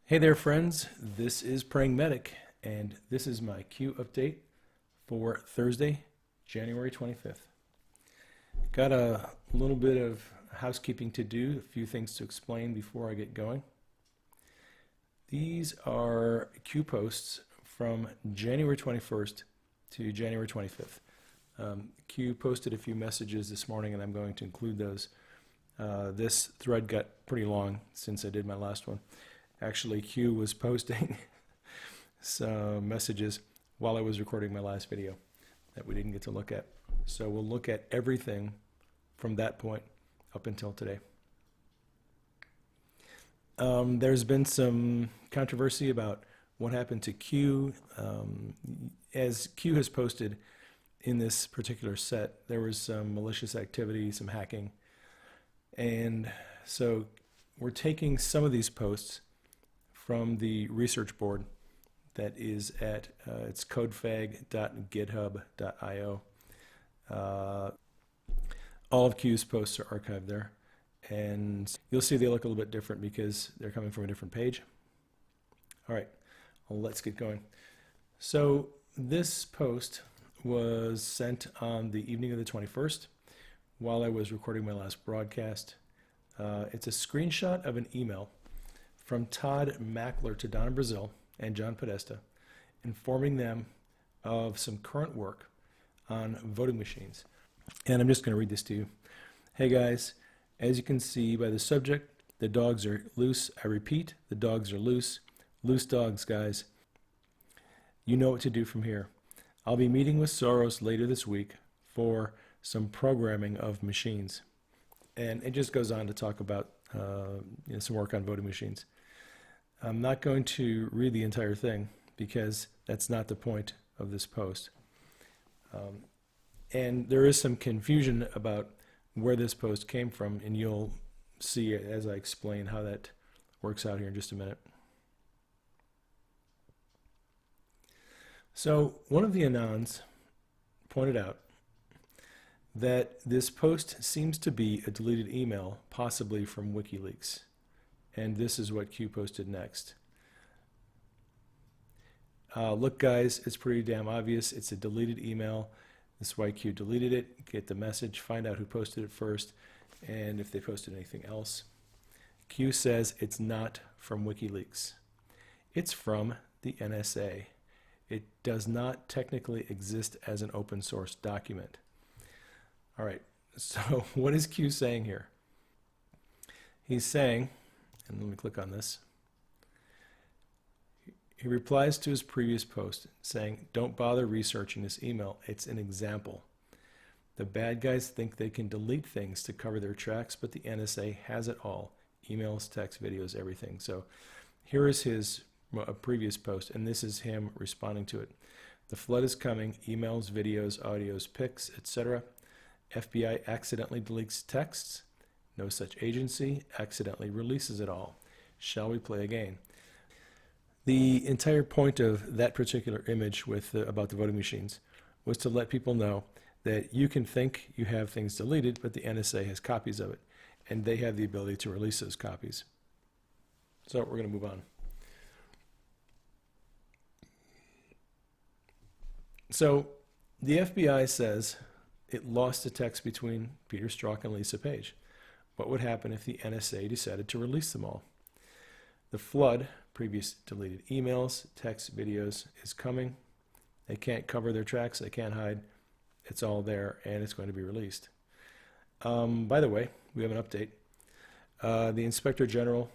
Hey there, friends. This is Praying Medic, and this is my Q update for Thursday, January 25th. Got a little bit of housekeeping to do, a few things to explain before I get going. These are Q posts from January 21st to January 25th. Q posted a few messages this morning, and I'm going to include those. This thread got pretty long since I did my last one. Actually, Q was posting some messages while I was recording my last video that we didn't get to look at. So we'll look at everything from that point up until today. There's been some controversy about what happened to Q. As Q has posted in this particular set, there was some malicious activity, some hacking. And so we're taking some of these posts from the research board that is at it's codefag.github.io. All of Q's posts are archived there, and you'll see they look a little bit different because they're coming from a different page. All right, well, let's get going. So this post was sent on the evening of the 21st while I was recording my last broadcast. It's a screenshot of an email from Todd Mackler to Donna Brazil and John Podesta, informing them of some current work on voting machines. And I'm just going to read this to you. Hey guys, as you can see by the subject, the dogs are loose. I repeat, the dogs are loose. Loose dogs, guys. You know what to do from here. I'll be meeting with Soros later this week for some programming of machines. And it just goes on to talk about some work on voting machines. I'm not going to read the entire thing because that's not the point of this post. And there is some confusion about where this post came from, and you'll see as I explain how that works out here in just a minute. So one of the Anons pointed out that this post seems to be a deleted email, possibly from WikiLeaks. And this is what Q posted next. Look guys, it's pretty damn obvious. It's a deleted email. This is why Q deleted it. Get the message, find out who posted it first, and if they posted anything else. Q says it's not from WikiLeaks. It's from the NSA. It does not technically exist as an open source document. All right, so what is Q saying here? He's saying, and let me click on this. He replies to his previous post saying, don't bother researching this email. It's an example. The bad guys think they can delete things to cover their tracks, but the NSA has it all. Emails, text, videos, everything. So here is his previous post, and this is him responding to it. The flood is coming. Emails, videos, audios, pics, etc. FBI accidentally deletes texts. No such agency accidentally releases it all. Shall we play a game? The entire point of that particular image with about the voting machines was to let people know that you can think you have things deleted, but the NSA has copies of it, and they have the ability to release those copies. So we're going to move on. So the FBI says it lost the text between Peter Strzok and Lisa Page. What would happen if the NSA decided to release them all? The flood, previous deleted emails, text, videos, is coming. They can't cover their tracks. They can't hide. It's all there, and it's going to be released. By the way, we have an update. The Inspector General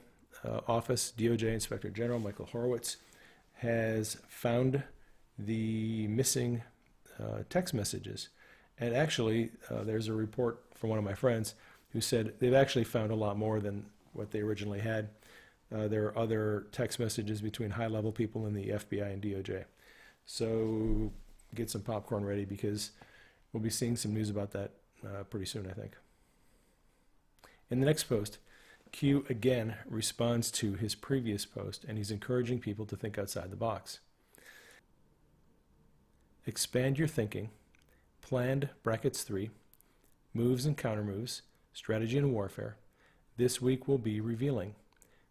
Office, DOJ Inspector General Michael Horowitz, has found the missing text messages. And actually, there's a report from one of my friends who said they've actually found a lot more than what they originally had. There are other text messages between high-level people in the FBI and DOJ. So get some popcorn ready because we'll be seeing some news about that pretty soon, I think. In the next post, Q again responds to his previous post, and he's encouraging people to think outside the box. Expand your thinking. Planned brackets 3, moves and countermoves, strategy and warfare. This week will be revealing.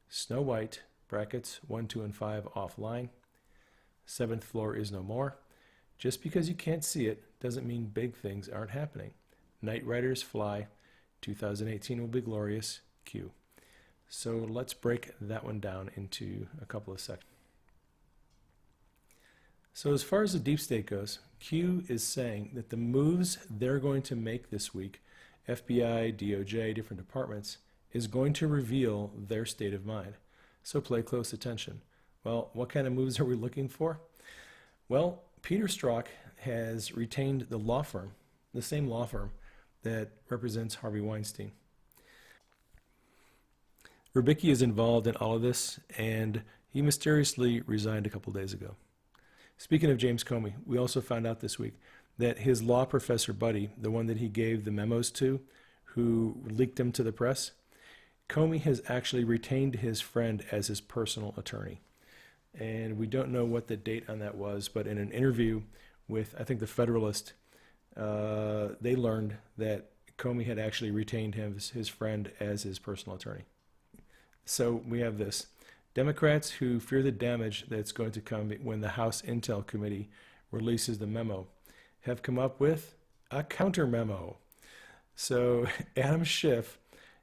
Snow White, brackets 1, 2, and 5 offline. 7th floor is no more. Just because you can't see it doesn't mean big things aren't happening. Night Riders fly. 2018 will be glorious. Q. So let's break that one down into a couple of sections. So as far as the deep state goes, Q is saying that the moves they're going to make this week, FBI, DOJ, different departments, is going to reveal their state of mind. So pay close attention. Well, what kind of moves are we looking for? Well, Peter Strzok has retained the law firm, the same law firm that represents Harvey Weinstein. Rybicki is involved in all of this, and he mysteriously resigned a couple days ago. Speaking of James Comey, we also found out this week that his law professor buddy, the one that he gave the memos to, who leaked them to the press, Comey has actually retained his friend as his personal attorney. And we don't know what the date on that was, but in an interview with, I think, the Federalist, they learned that Comey had actually retained his friend as his personal attorney. So we have this. Democrats who fear the damage that's going to come when the House Intel Committee releases the memo have come up with a counter memo. So Adam Schiff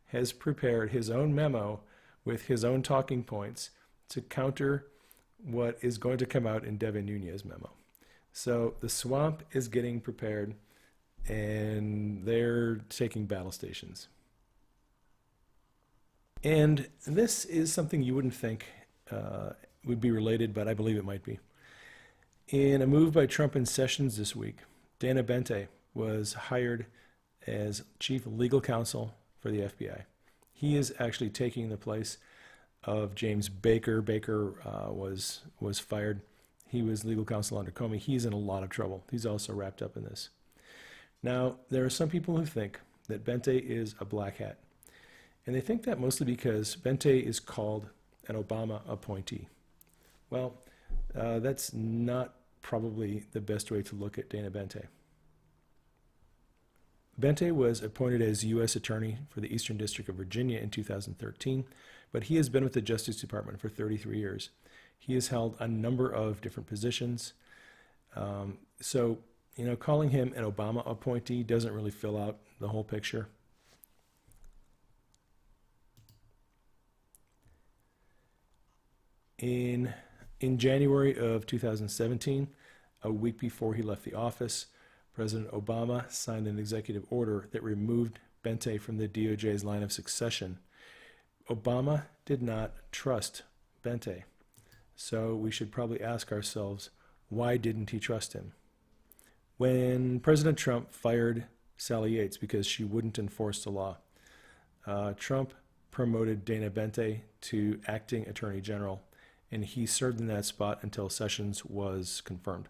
has prepared his own memo with his own talking points to counter what is going to come out in Devin Nunes' memo. So the swamp is getting prepared, and they're taking battle stations. And this is something you wouldn't think would be related, but I believe it might be. In a move by Trump and Sessions this week, Dana Bente was hired as chief legal counsel for the FBI. He is actually taking the place of James Baker. Baker was fired. He was legal counsel under Comey. He's in a lot of trouble. He's also wrapped up in this. Now, there are some people who think that Bente is a black hat. And they think that mostly because Bente is called an Obama appointee. Well, that's not probably the best way to look at Dana Bente. Bente was appointed as U.S. Attorney for the Eastern District of Virginia in 2013, but he has been with the Justice Department for 33 years. He has held a number of different positions. So, calling him an Obama appointee doesn't really fill out the whole picture. In January of 2017, a week before he left the office, President Obama signed an executive order that removed Bente from the DOJ's line of succession. Obama did not trust Bente, so we should probably ask ourselves, why didn't he trust him? When President Trump fired Sally Yates because she wouldn't enforce the law, Trump promoted Dana Bente to acting Attorney General, and he served in that spot until Sessions was confirmed.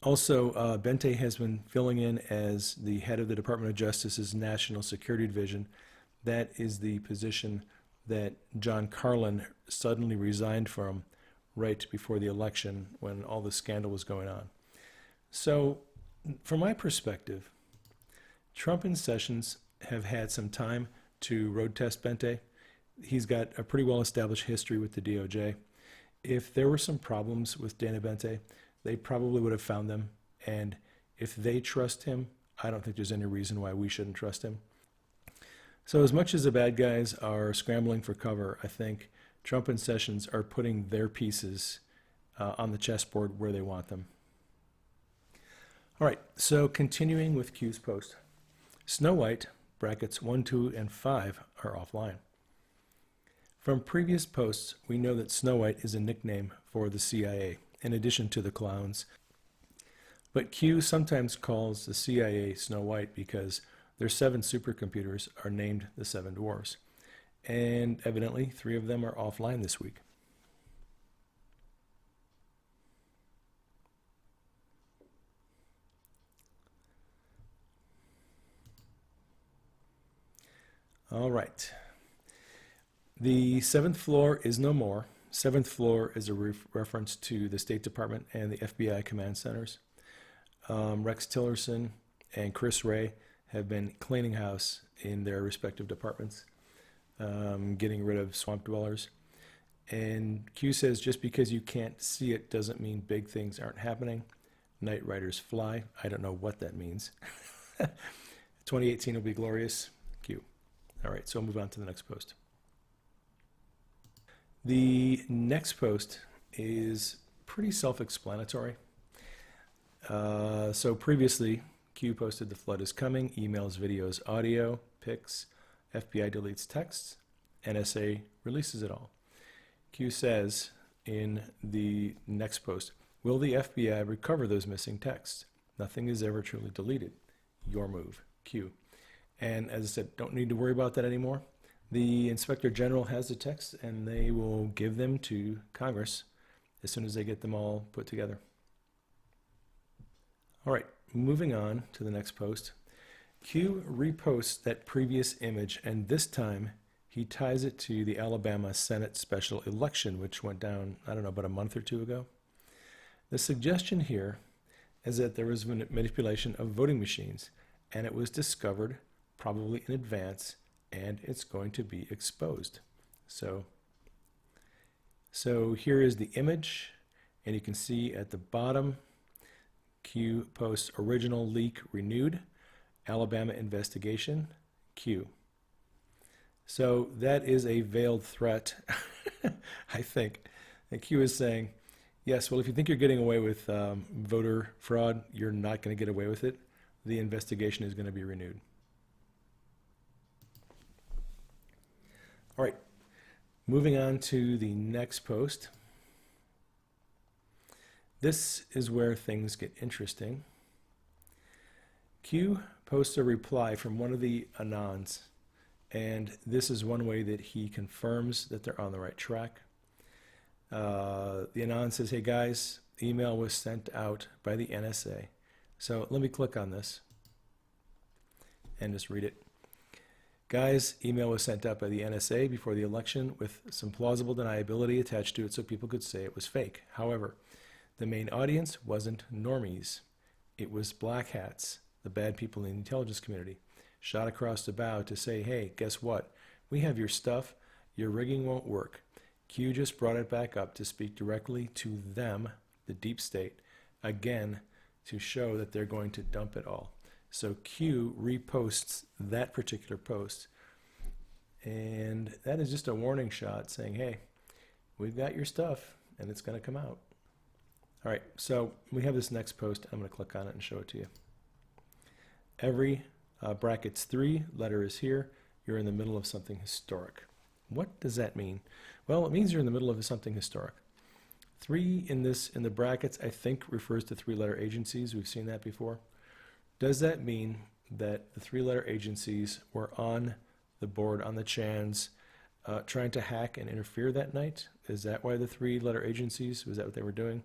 Also, Bente has been filling in as the head of the Department of Justice's National Security Division. That is the position that John Carlin suddenly resigned from right before the election when all the scandal was going on. So, from my perspective, Trump and Sessions have had some time to road test Bente. He's got a pretty well-established history with the DOJ. If there were some problems with Dana Bente, they probably would have found them. And if they trust him, I don't think there's any reason why we shouldn't trust him. So as much as the bad guys are scrambling for cover, I think Trump and Sessions are putting their pieces on the chessboard where they want them. All right, so continuing with Q's post. Snow White, brackets 1, 2, and 5 are offline. From previous posts, we know that Snow White is a nickname for the CIA, in addition to the clowns. But Q sometimes calls the CIA Snow White because their 7 supercomputers are named the 7 Dwarfs. And evidently, 3 of them are offline this week. All right. The 7th floor is no more. 7th floor is a reference to the State Department and the FBI command centers. Rex Tillerson and Chris Wray have been cleaning house in their respective departments, getting rid of swamp dwellers. And Q says, just because you can't see it doesn't mean big things aren't happening. Night riders fly. I don't know what that means. 2018 will be glorious. Q. All right, so I'll move on to the next post. The next post is pretty self-explanatory. So previously, Q posted the flood is coming, emails, videos, audio, pics, FBI deletes texts, NSA releases it all. Q says in the next post, will the FBI recover those missing texts? Nothing is ever truly deleted. Your move, Q. And as I said, don't need to worry about that anymore. The Inspector General has the text and they will give them to Congress as soon as they get them all put together. All right, moving on to the next post. Q reposts that previous image, and this time he ties it to the Alabama Senate special election, which went down, I don't know, about a month or two ago. The suggestion here is that there was manipulation of voting machines, and it was discovered probably in advance, and it's going to be exposed. So here is the image, and you can see at the bottom, Q posts original leak renewed, Alabama investigation, Q. So that is a veiled threat, I think. And Q is saying, yes, well, if you think you're getting away with voter fraud, you're not going to get away with it. The investigation is going to be renewed. All right, moving on to the next post. This is where things get interesting. Q posts a reply from one of the Anons, and this is one way that he confirms that they're on the right track. The Anon says, hey guys, the email was sent out by the NSA. So let me click on this and just read it. Guys, email was sent out by the NSA before the election with some plausible deniability attached to it so people could say it was fake. However, the main audience wasn't normies. It was black hats, the bad people in the intelligence community, shot across the bow to say, hey, guess what? We have your stuff. Your rigging won't work. Q just brought it back up to speak directly to them, the deep state, again, to show that they're going to dump it all. So Q reposts that particular post. And that is just a warning shot saying, hey, we've got your stuff and it's going to come out. All right, so we have this next post. I'm going to click on it and show it to you. Every brackets 3 letter is here. You're in the middle of something historic. What does that mean? Well, it means you're in the middle of something historic. 3 in the brackets, I think, refers to 3-letter agencies. We've seen that before. Does that mean that the 3-letter agencies were on the board, on the Chans, trying to hack and interfere that night? Is that why the 3-letter agencies, was that what they were doing?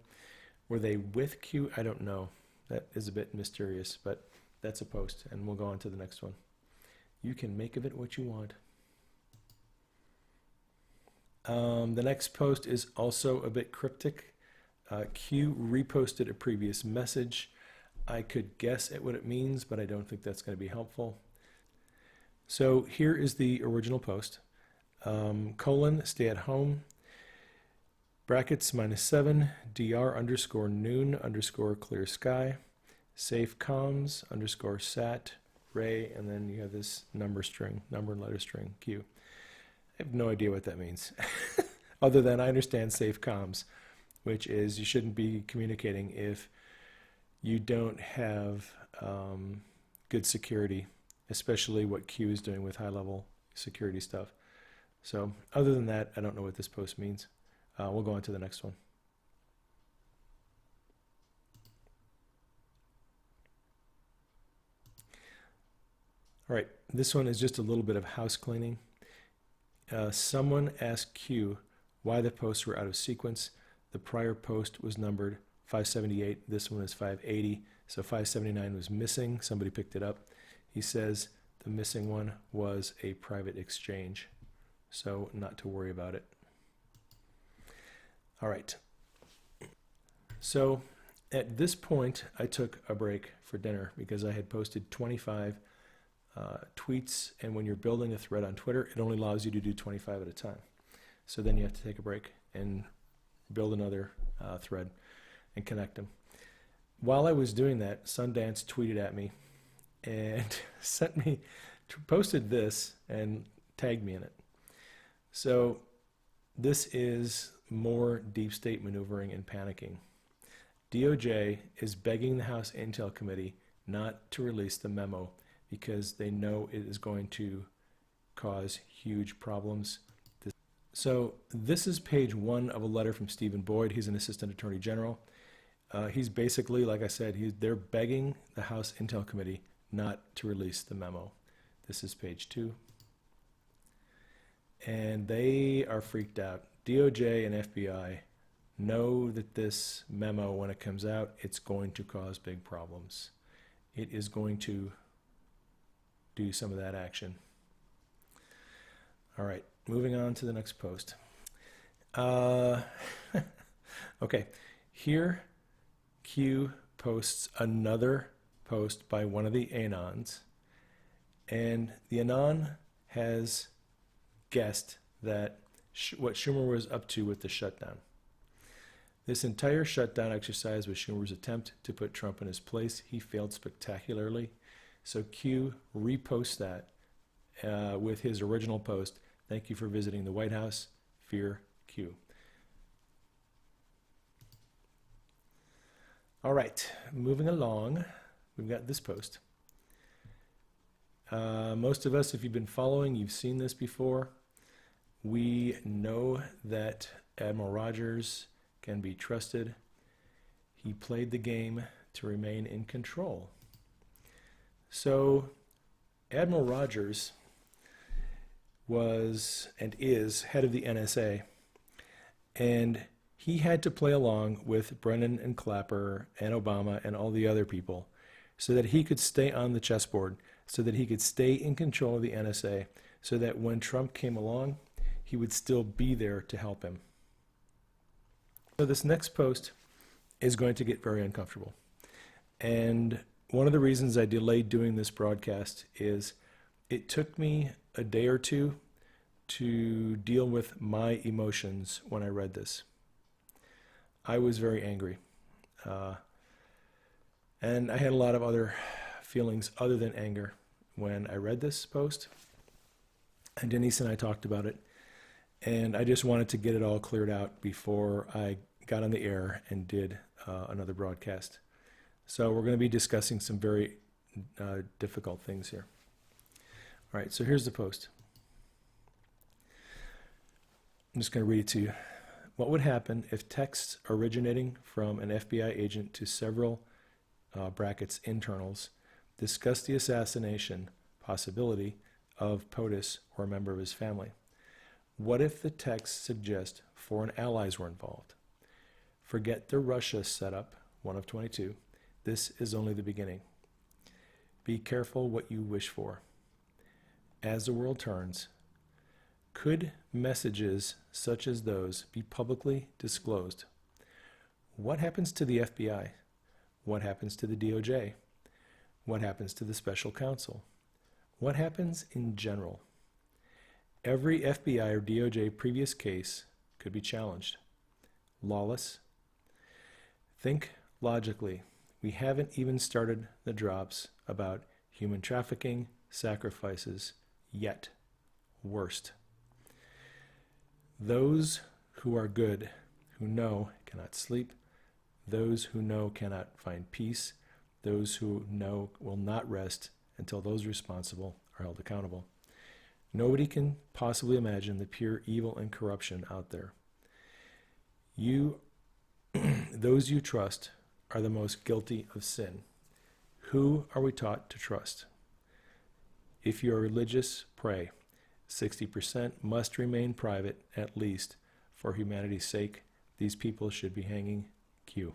Were they with Q? I don't know. That is a bit mysterious, but that's a post, and we'll go on to the next one. You can make of it what you want. The next post is also a bit cryptic. Q reposted a previous message. I could guess at what it means, but I don't think that's going to be helpful. So here is the original post. Stay at home, brackets -7, dr_noon_clear sky, safe comms _sat, ray, and then you have this number and letter string, Q. I have no idea what that means, other than I understand safe comms, which is you shouldn't be communicating if you don't have good security, especially what Q is doing with high-level security stuff. So other than that, I don't know what this post means. We'll go on to the next one. All right, this one is just a little bit of house cleaning. Someone asked Q why the posts were out of sequence. The prior post was numbered 578. This one is 580. So 579 was missing. Somebody picked it up. He says the missing one was a private exchange. So not to worry about it. All right. So at this point, I took a break for dinner because I had posted 25 tweets, and when you're building a thread on Twitter, it only allows you to do 25 at a time. So then you have to take a break and build another thread and connect them. While I was doing that, Sundance tweeted at me and posted this and tagged me in it. So this is more deep state maneuvering and panicking. DOJ is begging the House Intel Committee not to release the memo because they know it is going to cause huge problems. So this is page 1 of a letter from Stephen Boyd. He's an assistant attorney general. He's basically, like I said, they're begging the House Intel Committee not to release the memo. This is page 2. And they are freaked out. DOJ and FBI know that this memo, when it comes out, it's going to cause big problems. It is going to do some of that action. All right, moving on to the next post. Okay, here Q posts another post by one of the Anons, and the Anon has guessed that what Schumer was up to with the shutdown. This entire shutdown exercise was Schumer's attempt to put Trump in his place. He failed spectacularly. So Q reposts that with his original post. Thank you for visiting the White House. Fear Q. All right, moving along, we've got this post. Most of us, if you've been following, you've seen this before. We know that Admiral Rogers can be trusted. He played the game to remain in control. So Admiral Rogers was and is head of the NSA, and he had to play along with Brennan and Clapper and Obama and all the other people so that he could stay on the chessboard, so that he could stay in control of the NSA, so that when Trump came along, he would still be there to help him. So this next post is going to get very uncomfortable. And one of the reasons I delayed doing this broadcast is it took me a day or two to deal with my emotions when I read this. I was very angry. And I had a lot of other feelings other than anger when I read this post. And Denise and I talked about it. And I just wanted to get it all cleared out before I got on the air and did another broadcast. So we're going to be discussing some very difficult things here. All right, so here's the post. I'm just going to read it to you. What would happen if texts originating from an FBI agent to several brackets internals discuss the assassination possibility of POTUS or a member of his family? What if the texts suggest foreign allies were involved? Forget the Russia setup, 1 of 22. This is only the beginning. Be careful what you wish for. As the world turns, could messages such as those be publicly disclosed? What happens to the FBI? What happens to the DOJ? What happens to the special counsel? What happens in general? Every FBI or DOJ previous case could be challenged. Lawless? Think logically. We haven't even started the drops about human trafficking, sacrifices, yet. Worst. Those who are good, who know, cannot sleep. Those who know cannot find peace. Those who know will not rest until those responsible are held accountable. Nobody can possibly imagine the pure evil and corruption out there. Those you trust are the most guilty of sin. Who are we taught to trust? If you are religious, pray. 60% must remain private, at least for humanity's sake. These people should be hanging. Q.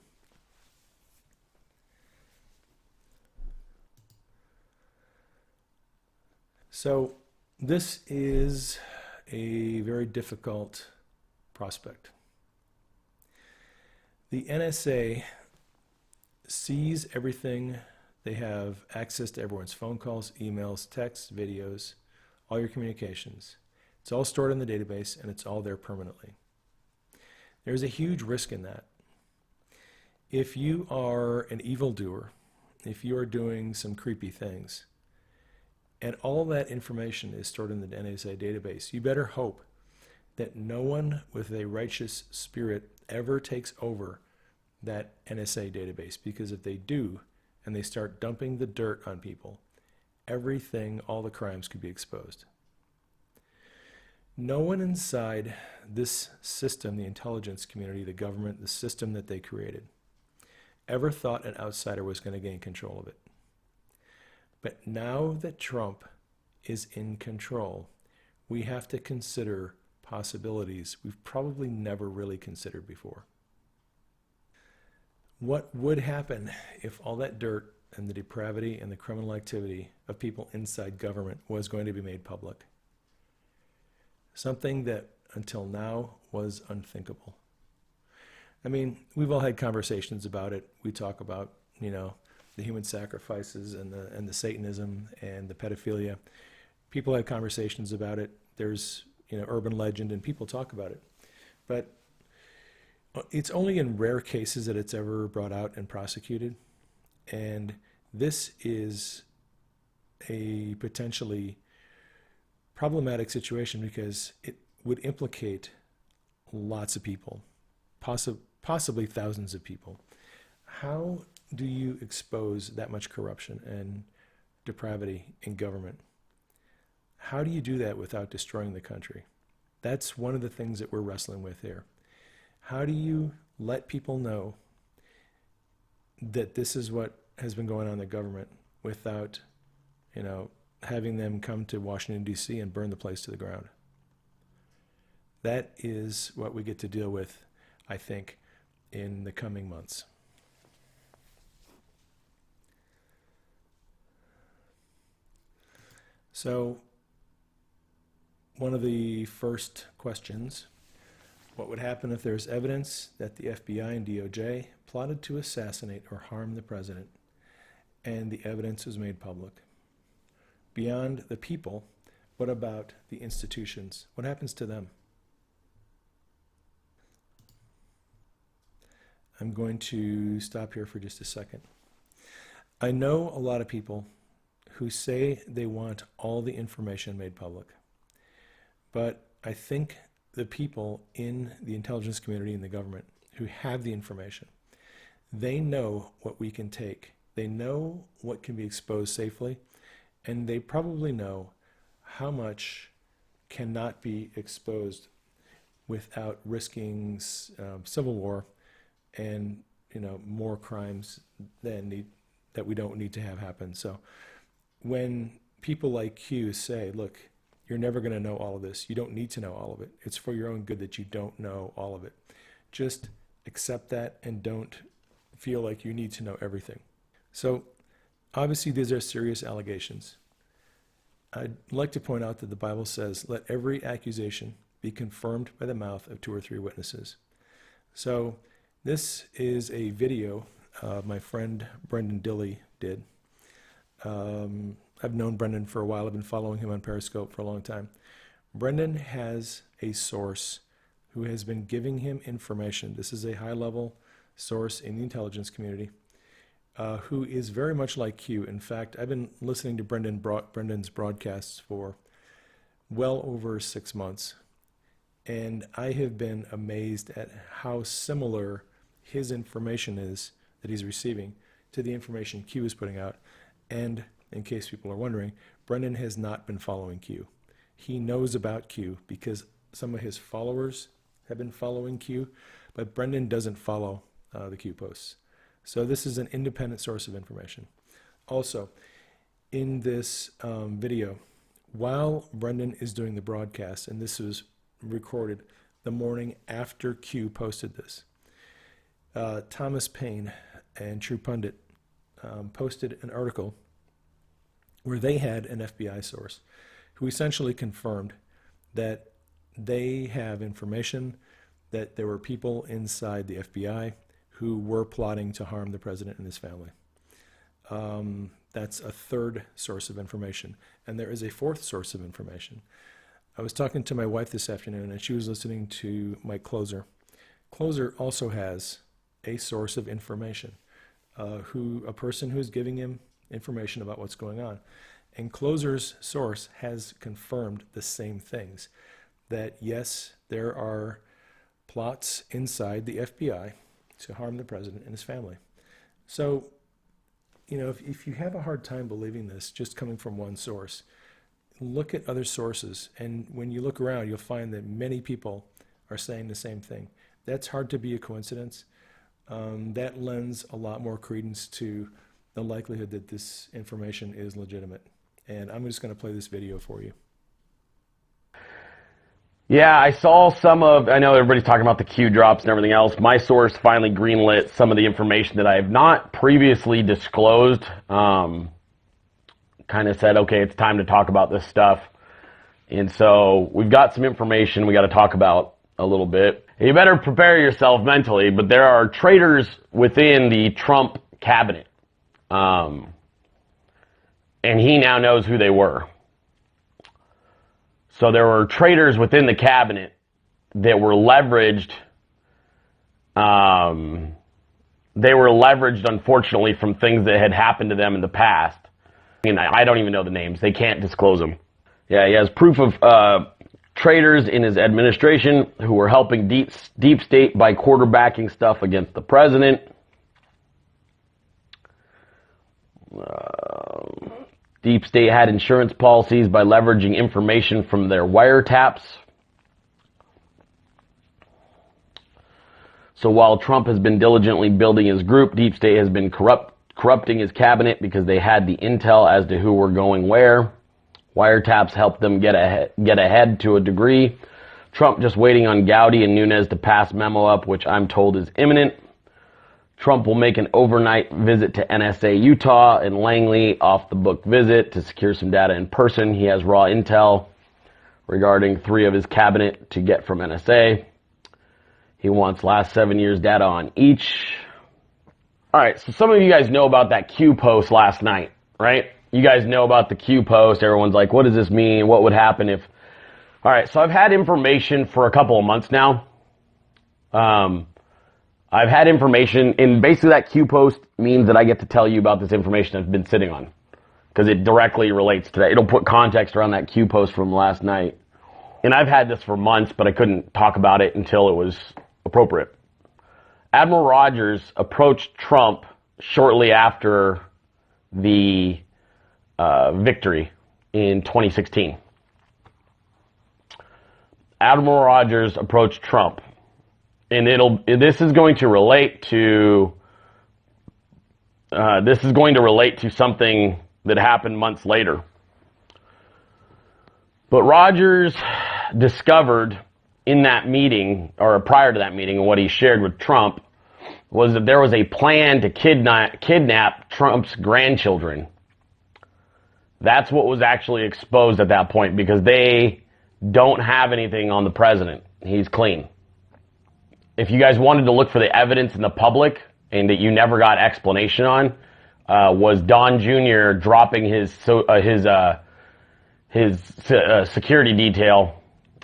So this is a very difficult prospect. The NSA sees everything. They have access to everyone's phone calls, emails, texts, videos, all your communications. It's all stored in the database, and it's all there permanently. There's a huge risk in that. If you are an evildoer, if you are doing some creepy things, and all that information is stored in the NSA database, you better hope that no one with a righteous spirit ever takes over that NSA database, because if they do, and they start dumping the dirt on people, everything, all the crimes could be exposed. No one inside this system, the intelligence community, the government, the system that they created, ever thought an outsider was going to gain control of it. But now that Trump is in control, we have to consider possibilities we've probably never really considered before. What would happen if all that dirt and the depravity and the criminal activity of people inside government was going to be made public? Something that until now was unthinkable. I mean, we've all had conversations about it. We talk about, the human sacrifices and the Satanism and the pedophilia. People have conversations about it. There's, urban legend, and people talk about it. But it's only in rare cases that it's ever brought out and prosecuted. And this is a potentially problematic situation because it would implicate lots of people, possibly thousands of people. How do you expose that much corruption and depravity in government? How do you do that without destroying the country? That's one of the things that we're wrestling with here. How do you let people know that this is what has been going on in the government without, having them come to Washington, D.C. and burn the place to the ground? That is what we get to deal with, I think, in the coming months. So, one of the first questions, what would happen if there's evidence that the FBI and DOJ plotted to assassinate or harm the president, and the evidence was made public? Beyond the people, what about the institutions? What happens to them? I'm going to stop here for just a second. I know a lot of people who say they want all the information made public. But I think the people in the intelligence community and the government who have the information, they know what we can take. They know what can be exposed safely, and they probably know how much cannot be exposed without risking civil war and more crimes that we don't need to have happen. So when people like Q say, look, you're never going to know all of this. You don't need to know all of it. It's for your own good that you don't know all of it. Just accept that and don't feel like you need to know everything. So obviously these are serious allegations. I'd like to point out that the Bible says, let every accusation be confirmed by the mouth of 2 or 3 witnesses. So this is a video my friend Brendan Dilley did. I've known Brendan for a while. I've been following him on Periscope for a long time. Brendan has a source who has been giving him information. This is a high-level source in the intelligence community who is very much like Q. In fact, I've been listening to Brendan's broadcasts for well over 6 months, and I have been amazed at how similar his information is that he's receiving to the information Q is putting out. And in case people are wondering, Brendan has not been following Q. He knows about Q because some of his followers have been following Q, but Brendan doesn't follow the Q posts. So this is an independent source of information. Also, in this video, while Brendan is doing the broadcast, and this was recorded the morning after Q posted this, Thomas Paine and True Pundit posted an article where they had an FBI source who essentially confirmed that they have information that there were people inside the FBI who were plotting to harm the president and his family. That's a third source of information. And there is a fourth source of information. I was talking to my wife this afternoon, and she was listening to Mike Closer. Closer also has a source of information, a person who's giving him information about what's going on. And Closer's source has confirmed the same things, that yes, there are plots inside the FBI to harm the president and his family. So, if you have a hard time believing this just coming from one source, look at other sources. And when you look around, you'll find that many people are saying the same thing. That's hard to be a coincidence. That lends a lot more credence to the likelihood that this information is legitimate. And I'm just going to play this video for you. Yeah, I know everybody's talking about the Q drops and everything else. My source finally greenlit some of the information that I have not previously disclosed. Kind of said, okay, it's time to talk about this stuff. And so we've got some information we got to talk about a little bit. You better prepare yourself mentally, but there are traitors within the Trump cabinet. And he now knows who they were. So there were traitors within the cabinet that were leveraged. They were leveraged, unfortunately, from things that had happened to them in the past. I don't even know the names. They can't disclose them. Yeah, he has proof of traitors in his administration who were helping deep state by quarterbacking stuff against the president. Deep state had insurance policies by leveraging information from their wiretaps. So while Trump has been diligently building his group, deep state has been corrupting his cabinet because they had the intel as to who were going where. Wiretaps helped them get ahead to a degree. Trump just waiting on Gowdy and Nunes to pass memo up, which I'm told is imminent. Trump will make an overnight visit to NSA Utah and Langley, off-the-book visit to secure some data in person. He has raw intel regarding 3 of his cabinet to get from NSA. He wants last 7 years data on each. All right, so some of you guys know about that Q post last night, right? You guys know about the Q post. Everyone's like, what does this mean? What would happen if... All right, so I've had information for a couple of months now. I've had information, and basically that Q post means that I get to tell you about this information I've been sitting on, because it directly relates to that. It'll put context around that Q post from last night. And I've had this for months, but I couldn't talk about it until it was appropriate. Admiral Rogers approached Trump shortly after the victory in 2016. Admiral Rogers approached Trump. And this is going to relate to something that happened months later. But Rogers discovered in that meeting, or prior to that meeting, and what he shared with Trump, was that there was a plan to kidnap Trump's grandchildren. That's what was actually exposed at that point, because they don't have anything on the president. He's clean. If you guys wanted to look for the evidence in the public and that you never got explanation on, was Don Jr. dropping his security detail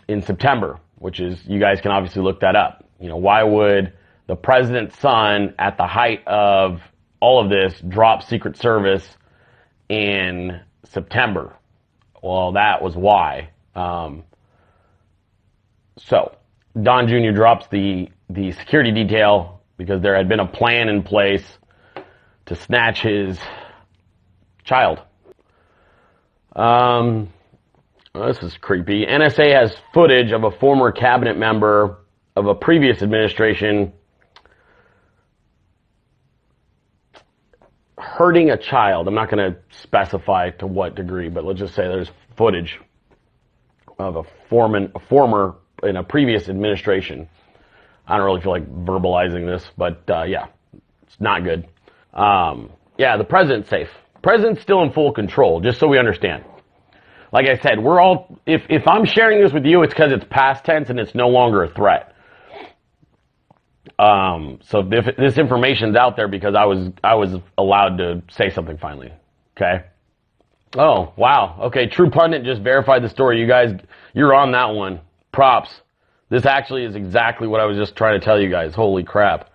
in September, which is, you guys can obviously look that up. Why would the president's son, at the height of all of this, drop Secret Service in September? Well, that was why. So Don Jr. drops the security detail because there had been a plan in place to snatch his child. This is creepy. NSA has footage of a former cabinet member of a previous administration hurting a child. I'm not going to specify to what degree, but let's just say there's footage of a former in a previous administration. I don't really feel like verbalizing this, but yeah, it's not good. Yeah, the president's safe. President's still in full control, just so we understand. Like I said, we're all, if I'm sharing this with you, it's because it's past tense and it's no longer a threat. So if this information's out there because I was allowed to say something finally. Okay? Oh, wow. Okay, True Pundit just verified the story. You guys, you're on that one. Props. This actually is exactly what I was just trying to tell you guys. Holy crap.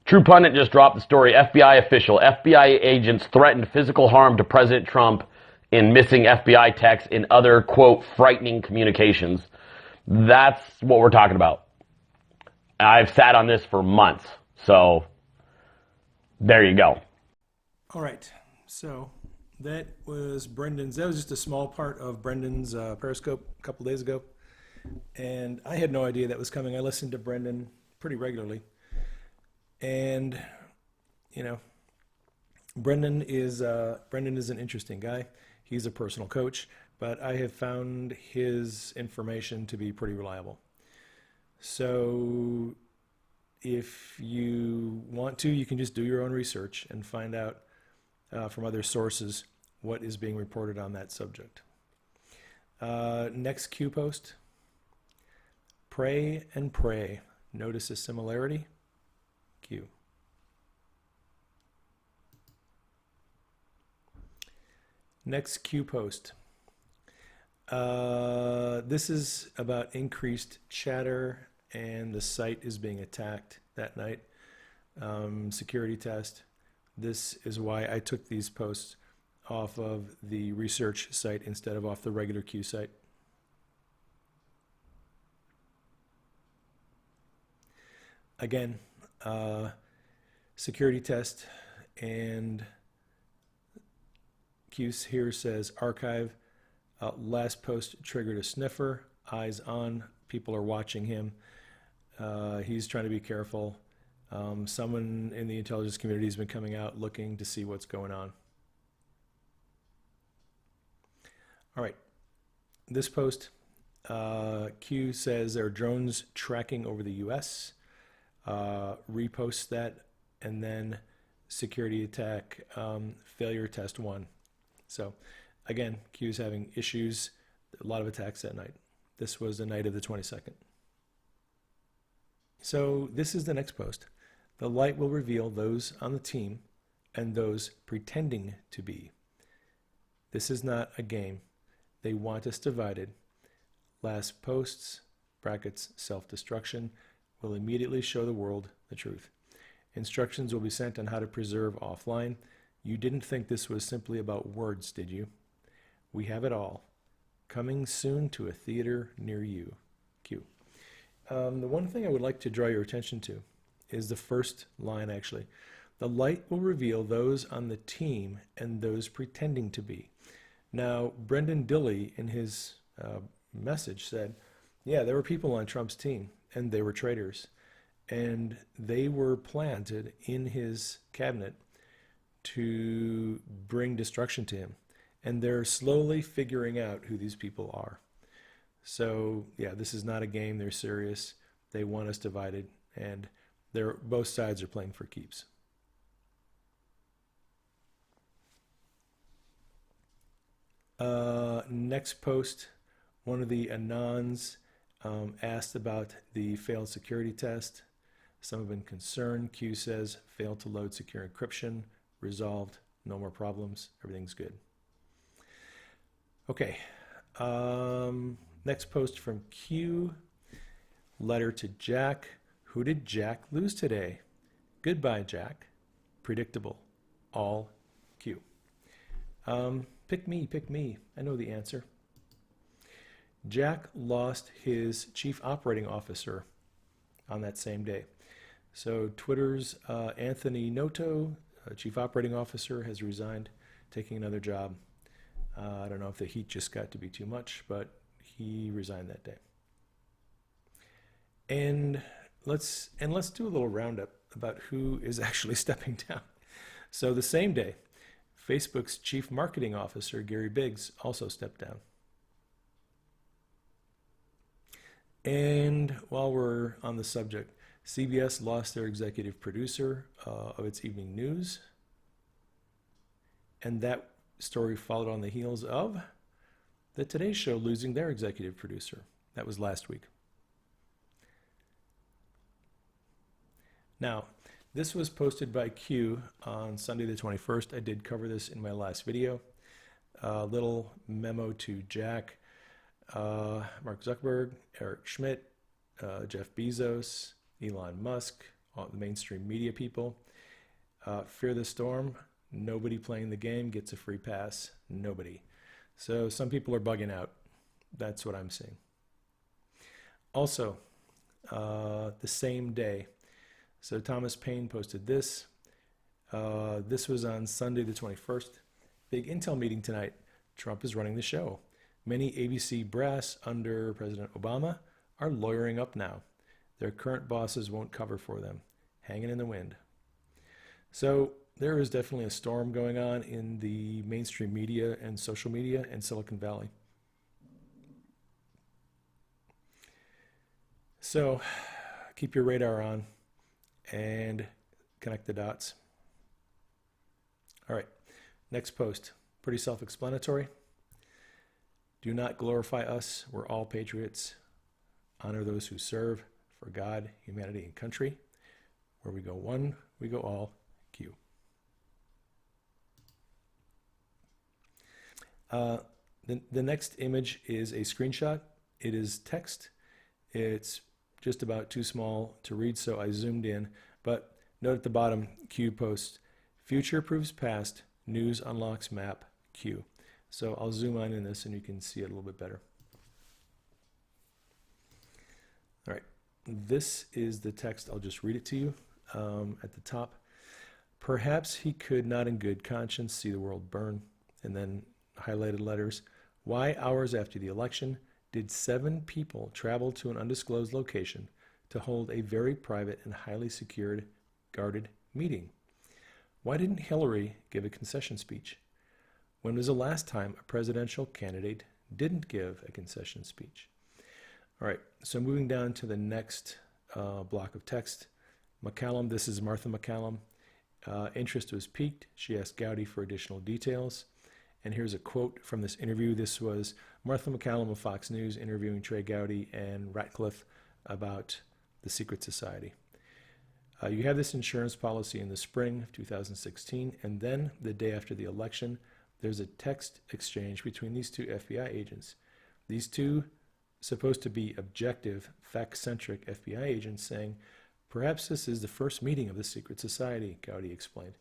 True Pundit just dropped the story. FBI official. FBI agents threatened physical harm to President Trump in missing FBI texts in other, quote, frightening communications. That's what we're talking about. I've sat on this for months. So, there you go. All right. So that was Brendan's. That was just a small part of Brendan's Periscope a couple days ago. And I had no idea that was coming. I listened to Brendan pretty regularly. And, you know, Brendan is an interesting guy. He's a personal coach, but I have found his information to be pretty reliable. So if you want to, you can just do your own research and find out from other sources what is being reported on that subject. Next Q post. Pray and pray. Notice a similarity? Q. Next Q post. This is about increased chatter, and the site is being attacked that night. Security test. This is why I took these posts off of the research site instead of off the regular Q site. Again, security test, and Q here says archive. Last post triggered a sniffer. Eyes on. People are watching him. He's trying to be careful. Someone in the intelligence community has been coming out looking to see what's going on. All right. This post, Q says there are drones tracking over the U.S. Reposts that, and then security attack, failure test 1. So again, Q's having issues, a lot of attacks that night. This was the night of the 22nd. So this is the next post. The light will reveal those on the team and those pretending to be. This is not a game. They want us divided. Last posts, brackets, self-destruction, will immediately show the world the truth. Instructions will be sent on how to preserve offline. You didn't think this was simply about words, did you? We have it all. Coming soon to a theater near you. Q. The one thing I would like to draw your attention to is the first line, actually. The light will reveal those on the team and those pretending to be. Now, Brendan Dilley, in his message, said, yeah, there were people on Trump's team, and they were traitors. And they were planted in his cabinet to bring destruction to him. And they're slowly figuring out who these people are. So, yeah, this is not a game. They're serious. They want us divided. And both sides are playing for keeps. Next post, one of the Anons asked about the failed security test. Some have been concerned. Q says, failed to load secure encryption, resolved, no more problems, everything's good. Okay, next post from Q, letter to Jack. Who did Jack lose today? Goodbye, Jack. Predictable, all Q. Pick me, I know the answer. Jack lost his chief operating officer on that same day. So Twitter's Anthony Noto, chief operating officer, has resigned, taking another job. I don't know if the heat just got to be too much, but he resigned that day. And let's do a little roundup about who is actually stepping down. So the same day, Facebook's chief marketing officer, Gary Biggs, also stepped down. And while we're on the subject, CBS lost their executive producer of its evening news. And that story followed on the heels of the Today Show losing their executive producer. That was last week. Now, this was posted by Q on Sunday the 21st. I did cover this in my last video. Little memo to Jack, Mark Zuckerberg, Eric Schmidt, Jeff Bezos, Elon Musk, all the mainstream media people. Fear the storm. Nobody playing the game gets a free pass. Nobody. So some people are bugging out. That's what I'm seeing. Also, the same day, so Thomas Paine posted this. This was on Sunday the 21st. Big Intel meeting tonight. Trump is running the show. Many ABC brass under President Obama are lawyering up now. Their current bosses won't cover for them. Hanging in the wind. So there is definitely a storm going on in the mainstream media and social media in Silicon Valley. So keep your radar on and connect the dots. All right, next post. Pretty self-explanatory. Do not glorify us. We're all patriots. Honor those who serve for God, humanity, and country. Where we go one, we go all. Q. The next image is a screenshot. It is text. It's just about too small to read, so I zoomed in. But note at the bottom, Q post, future proves past, news unlocks map, Q. So I'll zoom on in this and you can see it a little bit better. All right, this is the text. I'll just read it to you at the top. Perhaps he could not in good conscience see the world burn, and then highlighted letters. Why hours after the election did 7 people travel to an undisclosed location to hold a very private and highly secured, guarded meeting? Why didn't Hillary give a concession speech? When was the last time a presidential candidate didn't give a concession speech? All right, so moving down to the next block of text. McCallum, this is Martha McCallum. Interest was piqued. She asked Gowdy for additional details. And here's a quote from this interview. This was Martha McCallum of Fox News interviewing Trey Gowdy and Ratcliffe about the secret society. You have this insurance policy in the spring of 2016, and then the day after the election, there's a text exchange between these two FBI agents. These two supposed to be objective, fact-centric FBI agents saying, perhaps this is the first meeting of the secret society, Gowdy explained.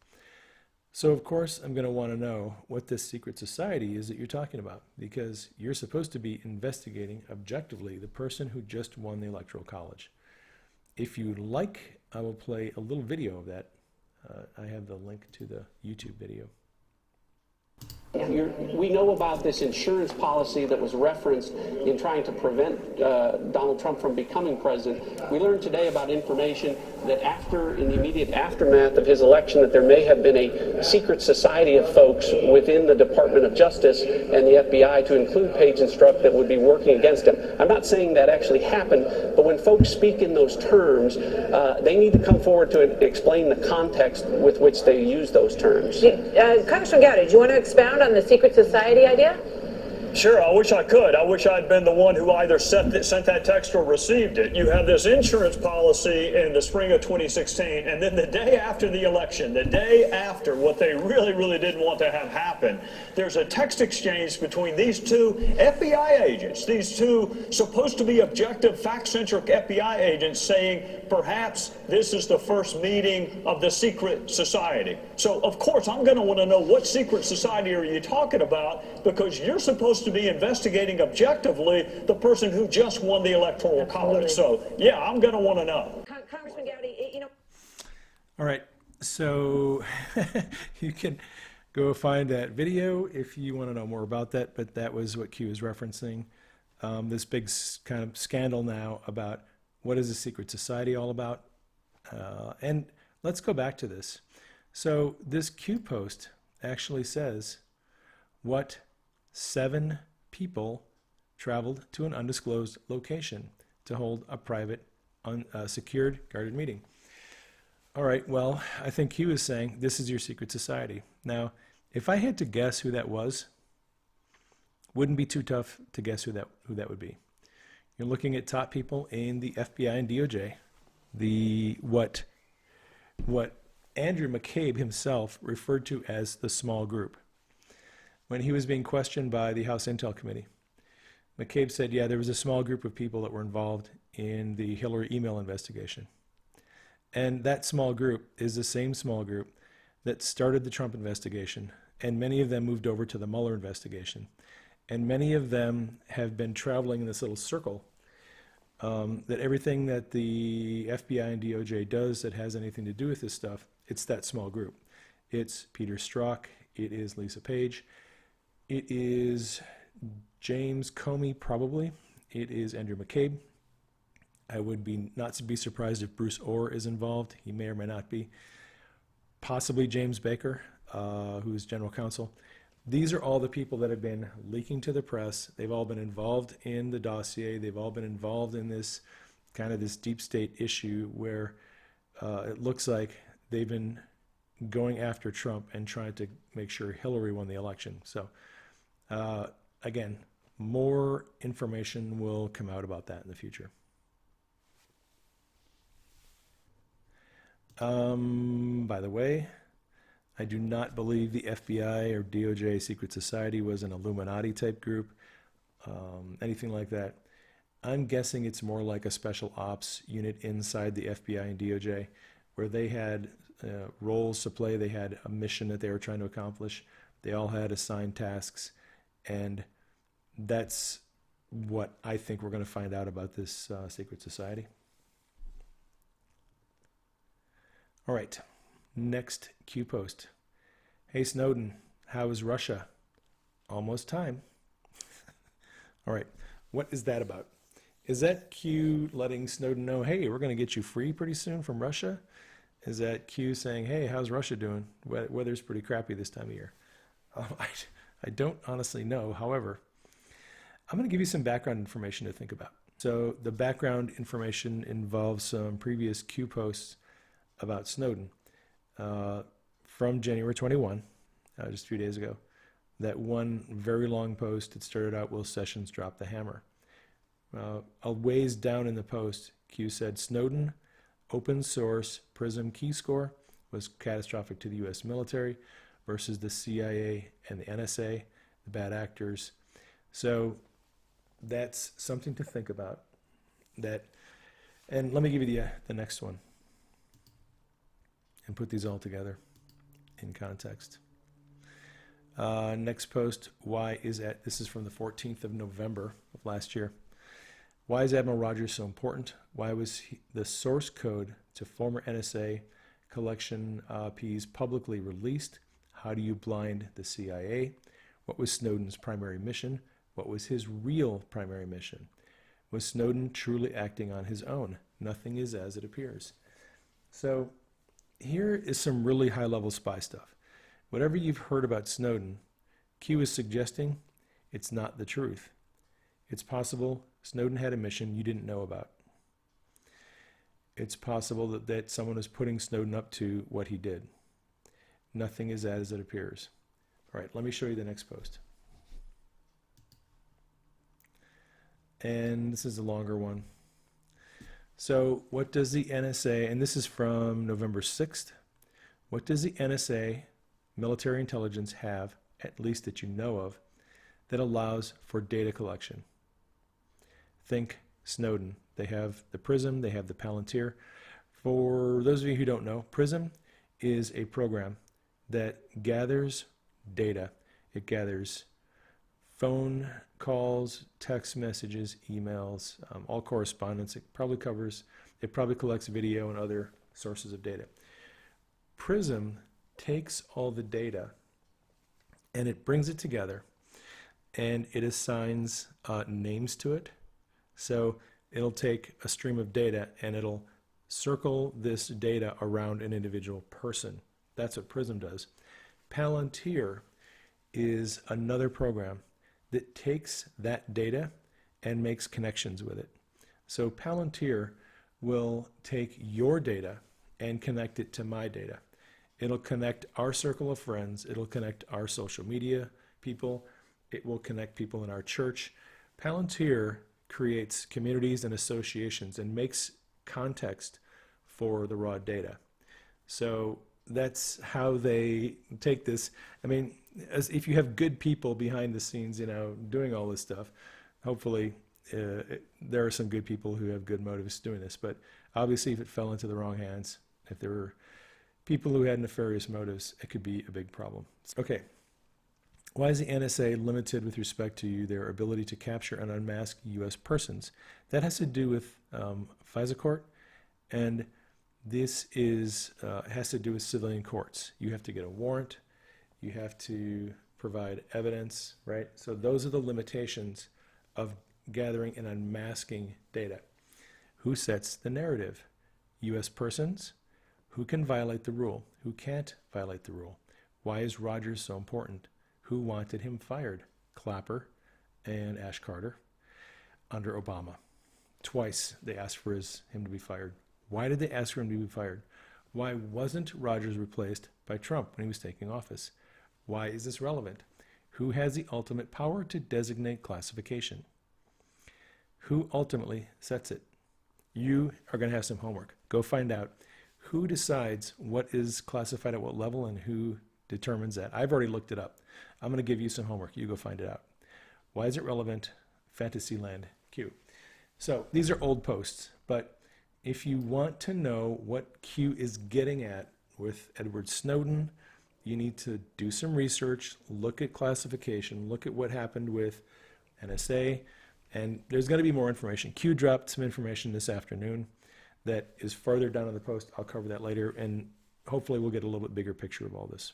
So of course I'm going to want to know what this secret society is that you're talking about, because you're supposed to be investigating objectively the person who just won the Electoral College. If you like, I will play a little video of that. I have the link to the YouTube video. We know about this insurance policy that was referenced in trying to prevent Donald Trump from becoming president. We learned today about information that in the immediate aftermath of his election, that there may have been a secret society of folks within the Department of Justice and the FBI, to include Page and Strzok, that would be working against him. I'm not saying that actually happened, but when folks speak in those terms, they need to come forward to explain the context with which they use those terms. Congressman Gowdy, do you want to expound on the secret society idea? Sure, I wish I could. I wish I'd been the one who either sent that text or received it. You have this insurance policy in the spring of 2016, and then the day after the election, the day after what they really didn't want to have happen, there's a text exchange between these two FBI agents, these two supposed to be objective, fact-centric FBI agents, saying perhaps this is the first meeting of the secret society. So, of course, I'm going to want to know what secret society are you talking about, because you're supposed to be investigating objectively the person who just won the Electoral College. So, yeah, I'm going to want to know. Congressman Gowdy, you know. All right, so you can go find that video if you want to know more about that, but that was what Q is referencing. This big kind of scandal now about what is a secret society all about. And let's go back to this. So this Q post actually says what 7 people traveled to an undisclosed location to hold a private, secured, guarded meeting. All right, well, I think Q is saying this is your secret society. Now, if I had to guess who that was, wouldn't be too tough to guess who that would be. You're looking at top people in the FBI and DOJ, what Andrew McCabe himself referred to as the small group. when he was being questioned by the House Intel Committee, McCabe said, yeah, there was a small group of people that were involved in the Hillary email investigation. And that small group is the same small group that started the Trump investigation, and many of them moved over to the Mueller investigation. And many of them have been traveling in this little circle, that everything that the FBI and DOJ does that has anything to do with this stuff, it's that small group. It's Peter Strzok, it is Lisa Page, it is James Comey probably, it is Andrew McCabe. I would not be surprised if Bruce Orr is involved. He may or may not be. Possibly James Baker, who's general counsel. These are all the people that have been leaking to the press. They've all been involved in the dossier. They've all been involved in this kind of this deep state issue where it looks like they've been going after Trump and trying to make sure Hillary won the election. So again, more information will come out about that in the future. By the way, I do not believe the FBI or DOJ Secret Society was an Illuminati type group, anything like that. I'm guessing it's more like a special ops unit inside the FBI and DOJ where they had roles to play. They had a mission that they were trying to accomplish. They all had assigned tasks, and that's what I think we're going to find out about this secret society. All right, next Q post. Hey Snowden, how is Russia? Almost time. All right, what is that about? Is that Q letting Snowden know, hey, we're going to get you free pretty soon from Russia? Is that Q saying, hey, how's Russia doing? Weather's pretty crappy this time of year. I don't honestly know. However, I'm going to give you some background information to think about. So the background information involves some previous Q posts about Snowden from January 21, just a few days ago. That one very long post that started out, will Sessions drop the hammer? A ways down in the post, Q said, Snowden open source PRISM key score was catastrophic to the U.S. military versus the CIA and the NSA, the bad actors. So that's something to think about. And let me give you the next one and put these all together in context. Next post, this is from the 14th of November of last year. Why is Admiral Rogers so important? Why was the source code to former NSA collection Ps publicly released? How do you blind the CIA? What was Snowden's primary mission? What was his real primary mission? Was Snowden truly acting on his own? Nothing is as it appears. So here is some really high-level spy stuff. Whatever you've heard about Snowden, Q is suggesting it's not the truth. It's possible Snowden had a mission you didn't know about. It's possible that someone is putting Snowden up to what he did. Nothing is as it appears. All right, let me show you the next post. And this is a longer one. So what does the NSA, and this is from November 6th, what does the NSA military intelligence have, at least that you know of, that allows for data collection? Think Snowden. They have the PRISM, they have the Palantir. For those of you who don't know, PRISM is a program that gathers data. It gathers phone calls, text messages, emails, all correspondence. It probably collects video and other sources of data. PRISM takes all the data and it brings it together and it assigns names to it. So it'll take a stream of data and it'll circle this data around an individual person. That's what PRISM does. Palantir is another program that takes that data and makes connections with it. So Palantir will take your data and connect it to my data. It'll connect our circle of friends. It'll connect our social media people. It will connect people in our church. Palantir creates communities and associations and makes context for the raw data. So that's how they take this. I mean, as if you have good people behind the scenes, doing all this stuff, hopefully there are some good people who have good motives doing this. But obviously, if it fell into the wrong hands, if there were people who had nefarious motives, it could be a big problem. Okay. Why is the NSA limited with respect to their ability to capture and unmask U.S. persons? That has to do with FISA court, and this has to do with civilian courts. You have to get a warrant, you have to provide evidence, right? So those are the limitations of gathering and unmasking data. Who sets the narrative? U.S. persons. Who can violate the rule? Who can't violate the rule? Why is Rogers so important? Who wanted him fired? Clapper and Ash Carter under Obama. Twice they asked for him to be fired. Why did they ask for him to be fired? Why wasn't Rogers replaced by Trump when he was taking office? Why is this relevant? Who has the ultimate power to designate classification? Who ultimately sets it? You are going to have some homework. Go find out who decides what is classified at what level and who determines that. I've already looked it up. I'm going to give you some homework. You go find it out. Why is it relevant? Fantasyland Q. So these are old posts, but if you want to know what Q is getting at with Edward Snowden, you need to do some research, look at classification, look at what happened with NSA, and there's going to be more information. Q dropped some information this afternoon that is further down in the post. I'll cover that later, and hopefully we'll get a little bit bigger picture of all this.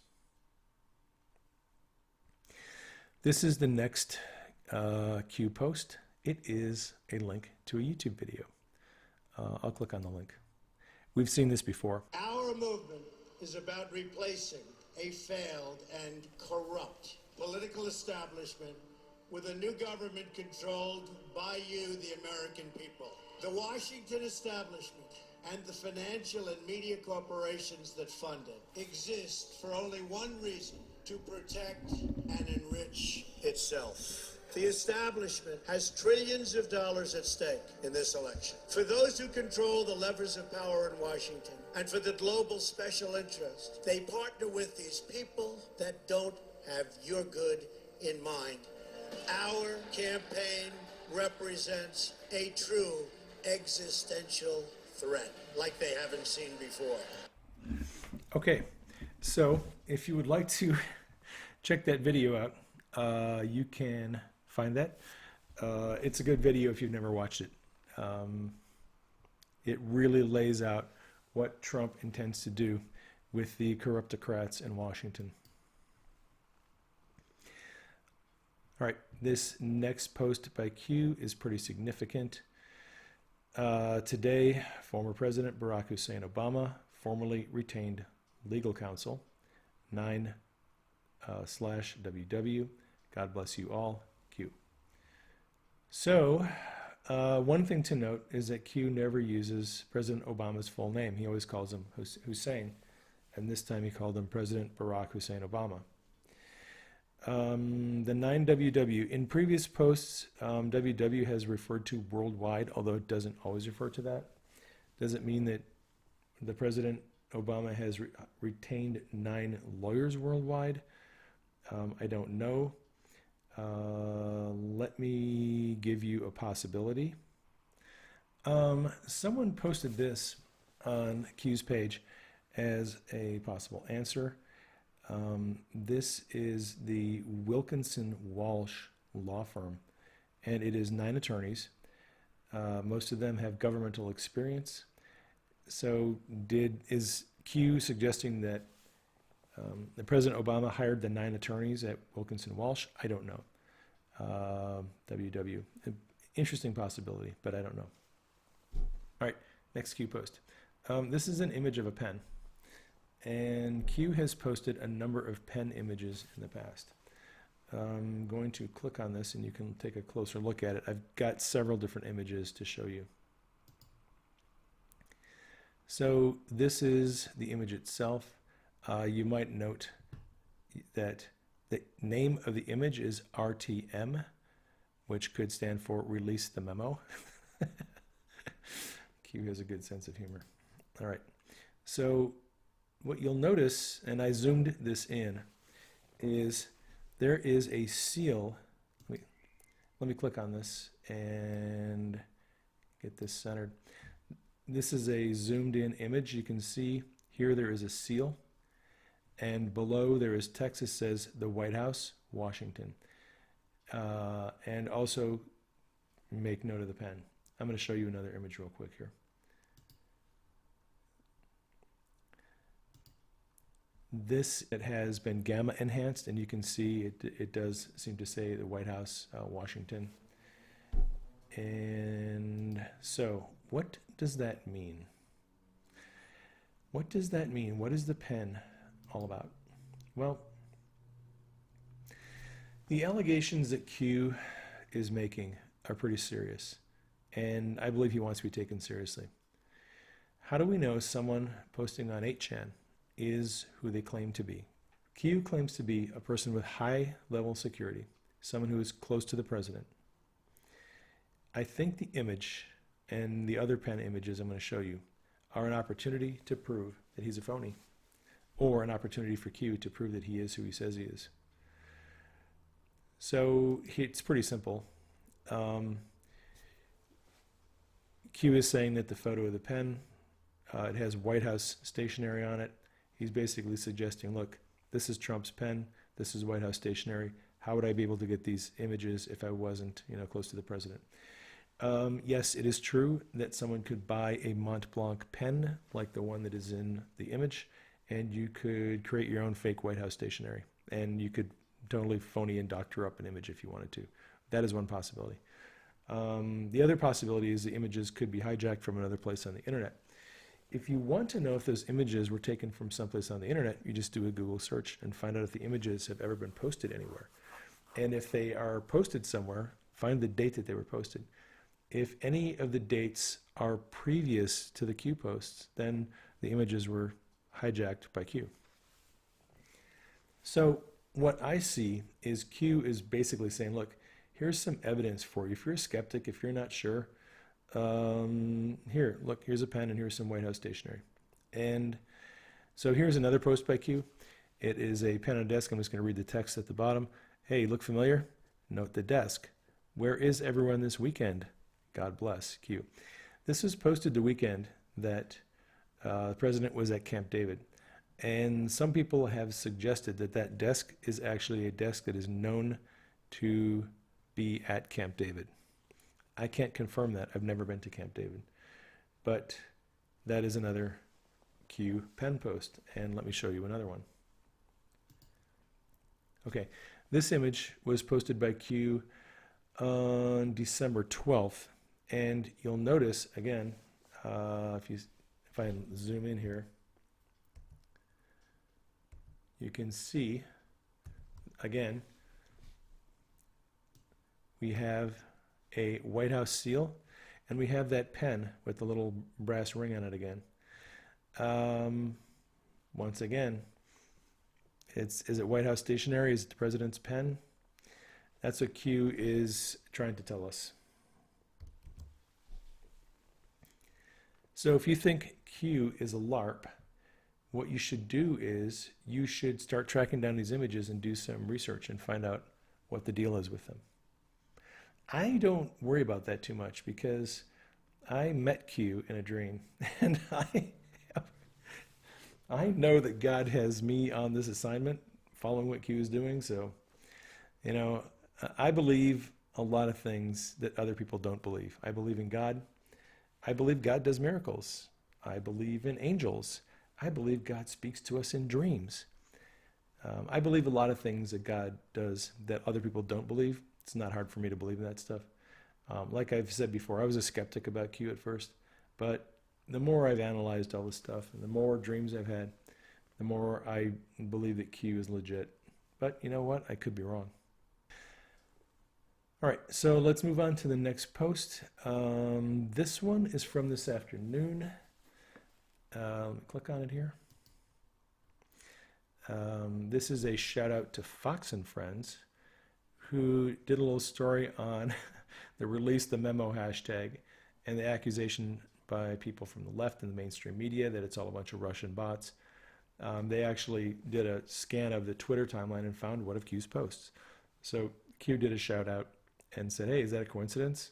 This is the next Q post. It is a link to a YouTube video. I'll click on the link. We've seen this before. Our movement is about replacing a failed and corrupt political establishment with a new government controlled by you, the American people. The Washington establishment and the financial and media corporations that fund it exist for only one reason: to protect and enrich itself. The establishment has trillions of dollars at stake in this election. For those who control the levers of power in Washington and for the global special interest, they partner with these people that don't have your good in mind. Our campaign represents a true existential threat like they haven't seen before. Okay, so if you would like to check that video out, you can find that. It's a good video if you've never watched it. It really lays out what Trump intends to do with the corruptocrats in Washington. All right, this next post by Q is pretty significant. Today, former President Barack Hussein Obama formally retained legal counsel, 9/WW. God bless you all, Q. So, one thing to note is that Q never uses President Obama's full name. He always calls him Hussein, and this time he called him President Barack Hussein Obama. The 9WW. In previous posts, WW has referred to worldwide, although it doesn't always refer to that. Doesn't mean that the President Obama has retained 9 lawyers worldwide. I don't know. Let me give you a possibility. Someone posted this on Q's page as a possible answer. This is the Wilkinson Walsh law firm, and it is 9 attorneys. Most of them have governmental experience. So is Q suggesting that the President Obama hired the 9 attorneys at Wilkinson Walsh? I don't know. WW. Interesting possibility, but I don't know. All right, next Q post. This is an image of a pen. And Q has posted a number of pen images in the past. I'm going to click on this and you can take a closer look at it. I've got several different images to show you. So this is the image itself. You might note that the name of the image is RTM, which could stand for Release the Memo. Q has a good sense of humor. All right. So what you'll notice, and I zoomed this in, is there is a seal. Let me click on this and get this centered. This is a zoomed in image. You can see here there is a seal, and below there is text that says the White House, Washington. And also make note of the pen. I'm going to show you another image real quick here. This, it has been gamma enhanced, and you can see it does seem to say the White House, Washington. And so, what does that mean? What does that mean? What is the pen all about? Well, the allegations that Q is making are pretty serious, and I believe he wants to be taken seriously. How do we know someone posting on 8chan is who they claim to be? Q claims to be a person with high level security, someone who is close to the president. I think the image and the other pen images I'm going to show you are an opportunity to prove that he's a phony, or an opportunity for Q to prove that he is who he says he is. So it's pretty simple. Q is saying that the photo of the pen, it has White House stationery on it. He's basically suggesting, look, this is Trump's pen, this is White House stationery. How would I be able to get these images if I wasn't, close to the president? Yes, it is true that someone could buy a Mont Blanc pen, like the one that is in the image, and you could create your own fake White House stationery, and you could totally phony and doctor up an image if you wanted to. That is one possibility. The other possibility is the images could be hijacked from another place on the internet. If you want to know if those images were taken from someplace on the internet, you just do a Google search and find out if the images have ever been posted anywhere. And if they are posted somewhere, find the date that they were posted. If any of the dates are previous to the Q posts, then the images were hijacked by Q. So what I see is Q is basically saying, look, here's some evidence for you. If you're a skeptic, if you're not sure, here, look, here's a pen and here's some White House stationery. And so here's another post by Q. It is a pen on a desk. I'm just going to read the text at the bottom. Hey, look familiar? Note the desk. Where is everyone this weekend? God bless, Q. This was posted the weekend that the president was at Camp David. And some people have suggested that that desk is actually a desk that is known to be at Camp David. I can't confirm that. I've never been to Camp David. But that is another Q pen post. And let me show you another one. Okay, this image was posted by Q on December 12th. And you'll notice, again, if I zoom in here, you can see, again, we have a White House seal, and we have that pen with the little brass ring on it again. Once again, is it White House stationery? Is it the president's pen? That's what Q is trying to tell us. So if you think Q is a LARP, what you should do is you should start tracking down these images and do some research and find out what the deal is with them. I don't worry about that too much because I met Q in a dream, and I know that God has me on this assignment following what Q is doing. So, I believe a lot of things that other people don't believe. I believe in God. I believe God does miracles. I believe in angels. I believe God speaks to us in dreams. I believe a lot of things that God does that other people don't believe. It's not hard for me to believe in that stuff. Like I've said before, I was a skeptic about Q at first, but the more I've analyzed all this stuff and the more dreams I've had, the more I believe that Q is legit. But you know what? I could be wrong. All right, so let's move on to the next post. This one is from this afternoon. Let me click on it here. This is a shout out to Fox and Friends, who did a little story on the Release the Memo hashtag and the accusation by people from the left and the mainstream media that it's all a bunch of Russian bots. They actually did a scan of the Twitter timeline and found one of Q's posts. So Q did a shout out and said, hey, is that a coincidence?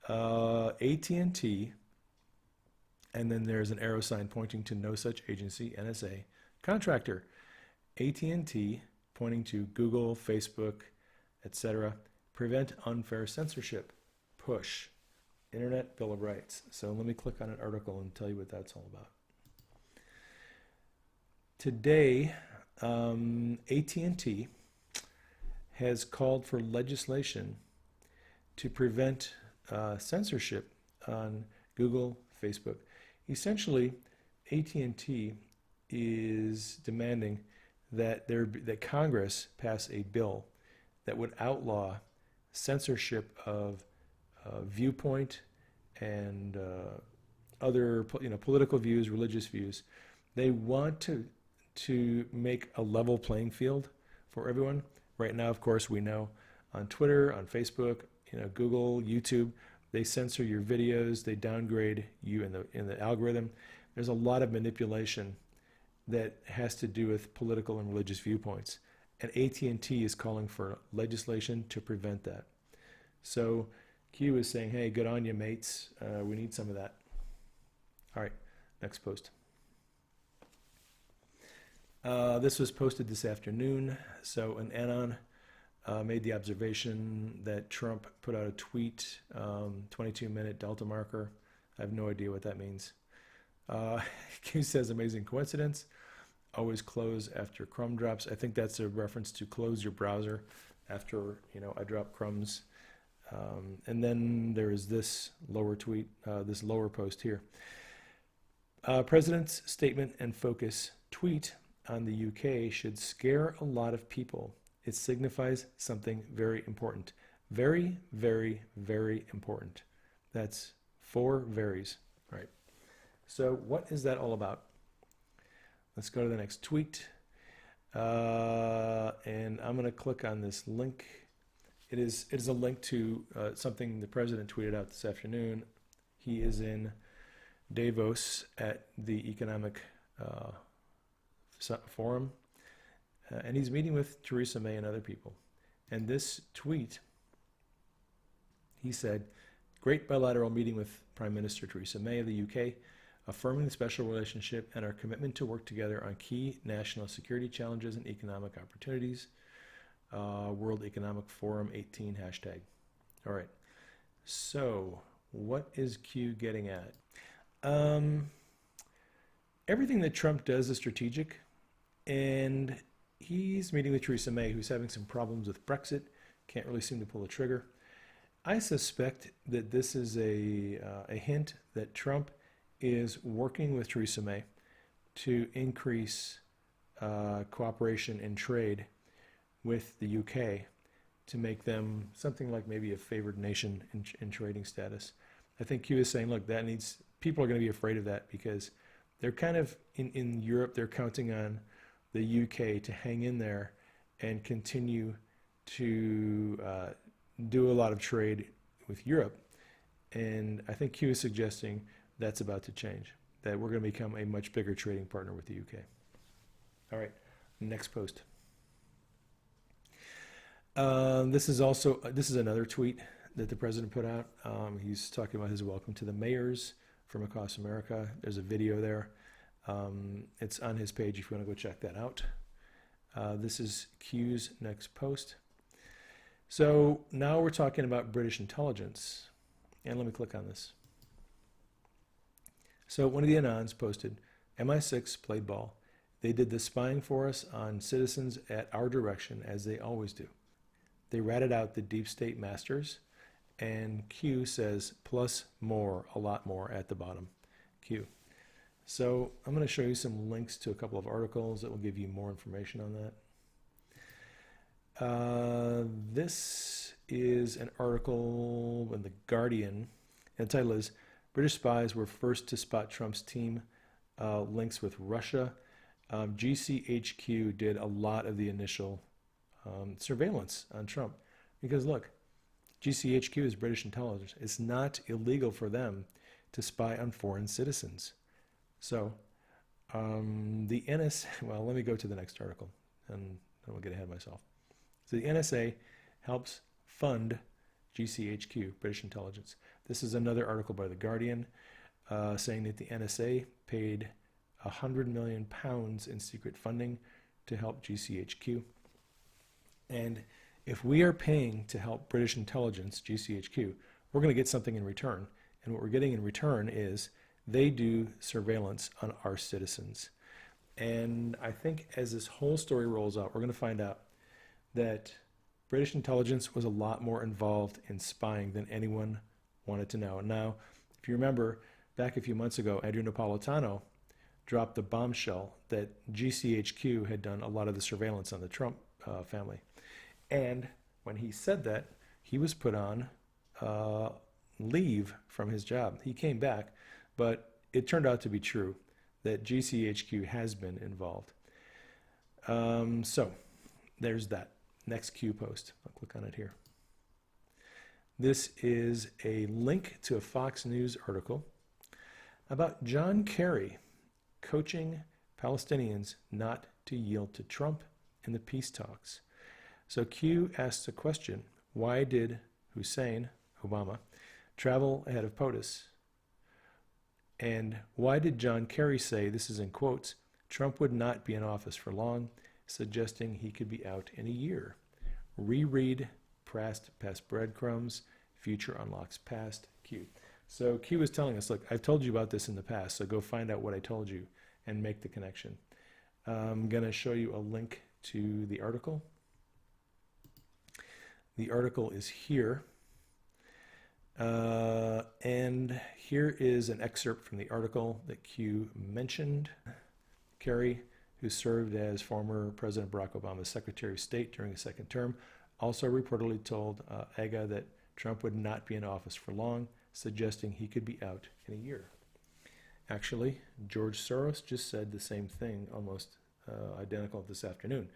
AT&T, and then there's an arrow sign pointing to no such agency, NSA, contractor. AT&T, pointing to Google, Facebook, etc., prevent unfair censorship, push, Internet Bill of Rights. So let me click on an article and tell you what that's all about. Today, AT&T has called for legislation to prevent censorship on Google, Facebook. Essentially, AT&T is demanding that that Congress pass a bill that would outlaw censorship of viewpoint and other political views, religious views. They want to make a level playing field for everyone. Right now, of course, we know on Twitter, on Facebook, Google, YouTube, they censor your videos, they downgrade you in the algorithm. There's a lot of manipulation that has to do with political and religious viewpoints. And AT&T is calling for legislation to prevent that. So Q is saying, hey, good on you, mates. We need some of that. All right, next post. This was posted this afternoon. So an Anon made the observation that Trump put out a tweet, 22-minute delta marker. I have no idea what that means. Q says, amazing coincidence. Always close after crumb drops. I think that's a reference to close your browser after, I drop crumbs. And then there is this lower tweet, this lower post here. President's statement and focus tweet on the UK should scare a lot of people. It signifies something very important. Very, very, very important. That's 4 veries, right? So what is that all about? Let's go to the next tweet. And I'm going to click on this link. It is a link to something the president tweeted out this afternoon. He is in Davos at the Economic Forum, and he's meeting with Theresa May and other people. And this tweet, he said, great bilateral meeting with Prime Minister Theresa May of the UK, affirming the special relationship and our commitment to work together on key national security challenges and economic opportunities. World Economic Forum 18 hashtag. All right. So what is Q getting at? Everything that Trump does is strategic, and he's meeting with Theresa May, who's having some problems with Brexit, can't really seem to pull the trigger. I suspect that this is a hint that Trump is working with Theresa May to increase cooperation and trade with the UK to make them something like maybe a favored nation in trading status. I think Q is saying, look, people are going to be afraid of that because they're kind of, in Europe, they're counting on the UK to hang in there and continue to do a lot of trade with Europe. And I think Q is suggesting that's about to change, that we're going to become a much bigger trading partner with the UK. All right, next post. This is another tweet that the president put out. He's talking about his welcome to the mayors from across America. There's a video there. It's on his page if you want to go check that out. This is Q's next post. So now we're talking about British intelligence. And let me click on this. So one of the Anons posted, MI6 played ball. They did the spying for us on citizens at our direction, as they always do. They ratted out the deep state masters, and Q says plus more, a lot more at the bottom. Q. So I'm going to show you some links to a couple of articles that will give you more information on that. This is an article in The Guardian, and the title is British spies were first to spot Trump's team links with Russia. GCHQ did a lot of the initial surveillance on Trump. Because look, GCHQ is British intelligence. It's not illegal for them to spy on foreign citizens. So The NSA, well, let me go to the next article, and I will get ahead of myself. So the NSA helps fund GCHQ, British intelligence. This is another article by The Guardian saying that the NSA paid £100 million in secret funding to help GCHQ. And if we are paying to help British intelligence, GCHQ, we're going to get something in return. And what we're getting in return is they do surveillance on our citizens. And I think as this whole story rolls out, we're going to find out that British intelligence was a lot more involved in spying than anyone wanted to know. Now, if you remember, back a few months ago, Andrew Napolitano dropped the bombshell that GCHQ had done a lot of the surveillance on the Trump family. And when he said that, he was put on leave from his job. He came back, but it turned out to be true that GCHQ has been involved. So there's that. Next Q post. I'll click on it here. This is a link to a Fox News article about John Kerry coaching Palestinians not to yield to Trump in the peace talks. So Q asks a question: why did Hussein, Obama, travel ahead of POTUS? And why did John Kerry say, this is in quotes, Trump would not be in office for long, suggesting he could be out in a year? Reread past breadcrumbs, future unlocks past. Q. So Q is telling us, look, I've told you about this in the past, so go find out what I told you and make the connection. I'm going to show you a link to the article. The article is here. And here is an excerpt from the article that Q mentioned. Kerry, who served as former President Barack Obama's Secretary of State during his second term, also reportedly told AGA that Trump would not be in office for long, suggesting he could be out in a year. Actually, George Soros just said the same thing, almost identical this afternoon.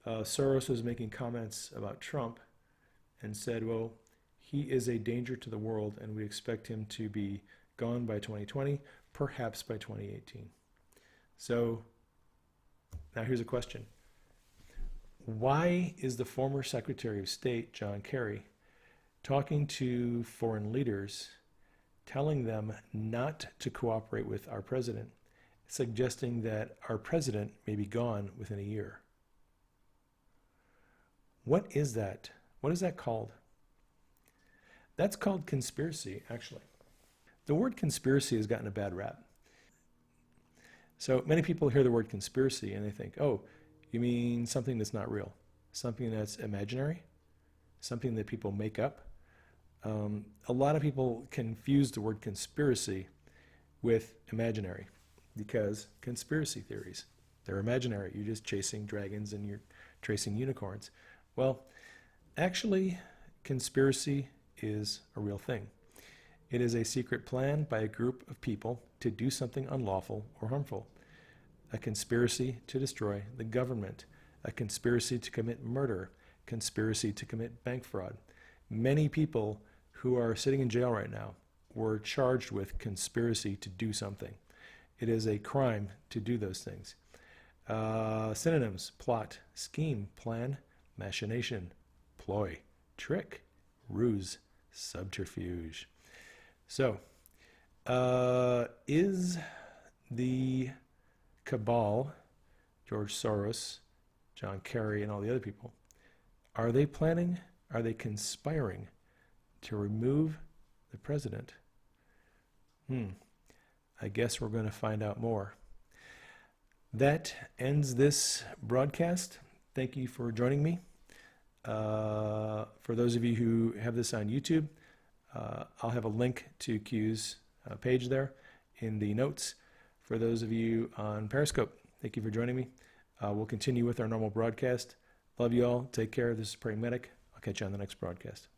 Soros was making comments about Trump and said, well, he is a danger to the world and we expect him to be gone by 2020, perhaps by 2018. So now here's a question. Why is the former Secretary of State, John Kerry, talking to foreign leaders, telling them not to cooperate with our president, suggesting that our president may be gone within a year? What is that? What is that called? That's called conspiracy, actually. The word conspiracy has gotten a bad rap. So many people hear the word conspiracy and they think, oh, you mean something that's not real, something that's imaginary, something that people make up. A lot of people confuse the word conspiracy with imaginary because conspiracy theories, they're imaginary. You're just chasing dragons and you're tracing unicorns. Well, actually, conspiracy is a real thing. It is a secret plan by a group of people to do something unlawful or harmful. A conspiracy to destroy the government, a conspiracy to commit murder, conspiracy to commit bank fraud. Many people who are sitting in jail right now were charged with conspiracy to do something. It is a crime to do those things. Synonyms: plot, scheme, plan, machination, ploy, trick, ruse, subterfuge. So, is the cabal, George Soros, John Kerry, and all the other people, are they planning, are they conspiring to remove the president? I guess we're going to find out more. That ends this broadcast. Thank you for joining me. For those of you who have this on YouTube, I'll have a link to Q's page there in the notes. For those of you on Periscope, thank you for joining me. We'll continue with our normal broadcast. Love you all. Take care. This is Praying Medic. I'll catch you on the next broadcast.